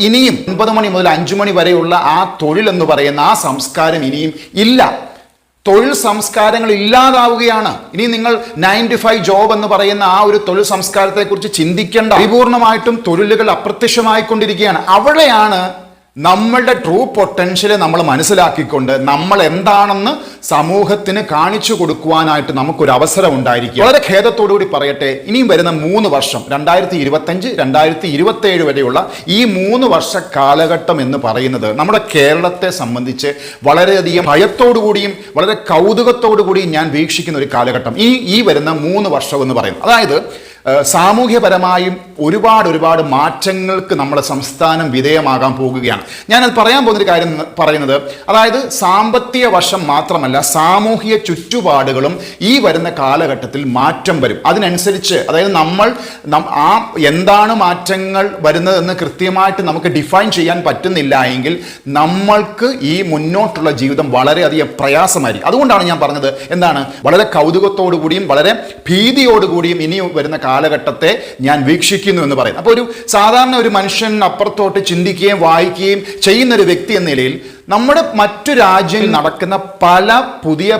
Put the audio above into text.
ഇനിയും 9 മണി മുതൽ 5 മണി വരെയുള്ള ആ തൊഴിൽ എന്ന് പറയുന്ന ആ സംസ്കാരം ഇനിയും ഇല്ല. തൊഴിൽ സംസ്കാരങ്ങൾ ഇല്ലാതാവുകയാണ്. ഇനി നിങ്ങൾ 9 to 5 ജോബ് എന്ന് പറയുന്ന ആ ഒരു തൊഴിൽ സംസ്കാരത്തെക്കുറിച്ച് ചിന്തിക്കേണ്ട. പരിപൂർണമായിട്ടും തൊഴിലുകൾ അപ്രത്യക്ഷമായിക്കൊണ്ടിരിക്കുകയാണ്. അവിടെയാണ് നമ്മളുടെ ട്രൂ പൊട്ടൻഷ്യൽ നമ്മൾ മനസ്സിലാക്കിക്കൊണ്ട് നമ്മൾ എന്താണെന്ന് സമൂഹത്തിന് കാണിച്ചു കൊടുക്കുവാനായിട്ട് നമുക്കൊരു അവസരം ഉണ്ടായിരിക്കും. വളരെ ഖേദത്തോടുകൂടി പറയട്ടെ, ഇനിയും വരുന്ന 3 വർഷം 2025, 2027 വരെയുള്ള ഈ 3 വർഷ കാലഘട്ടം എന്ന് പറയുന്നത് നമ്മുടെ കേരളത്തെ സംബന്ധിച്ച് വളരെയധികം ഭയത്തോടുകൂടിയും വളരെ കൗതുകത്തോടു കൂടിയും ഞാൻ വീക്ഷിക്കുന്ന ഒരു കാലഘട്ടം ഈ വരുന്ന 3 വർഷം എന്ന് പറയുന്നത്. അതായത് സാമൂഹ്യപരമായും ഒരുപാട് മാറ്റങ്ങൾക്ക് നമ്മുടെ സംസ്ഥാനം വിധേയമാകാൻ പോകുകയാണ്. ഞാനത് പറയാൻ പോകുന്നൊരു കാര്യം പറയുന്നത്, അതായത് സാമ്പത്തിക വശം മാത്രമല്ല, സാമൂഹിക ചുറ്റുപാടുകളും ഈ വരുന്ന കാലഘട്ടത്തിൽ മാറ്റം വരും. അതിനനുസരിച്ച് അതായത് നമ്മൾ എന്താണ് മാറ്റങ്ങൾ വരുന്നതെന്ന് കൃത്യമായിട്ട് നമുക്ക് ഡിഫൈൻ ചെയ്യാൻ പറ്റുന്നില്ല എങ്കിൽ നമ്മൾക്ക് ഈ മുന്നോട്ടുള്ള ജീവിതം വളരെയധികം പ്രയാസമായിരിക്കും. അതുകൊണ്ടാണ് ഞാൻ പറഞ്ഞത് എന്താണ്, വളരെ കൗതുകത്തോടു കൂടിയും വളരെ ഭീതിയോടുകൂടിയും ഇനി വരുന്ന കാലഘട്ടത്തെ ഞാൻ വീക്ഷിക്കുന്നു എന്ന് പറയുന്നത്. അപ്പോൾ ഒരു സാധാരണ ഒരു മനുഷ്യൻ അപ്പുറത്തോട്ട് ചിന്തിക്കുകയും വായിക്കുകയും ചെയ്യുന്ന ഒരു വ്യക്തി എന്ന നിലയിൽ നമ്മുടെ മറ്റു രാജ്യങ്ങളിൽ നടക്കുന്ന പല പുതിയ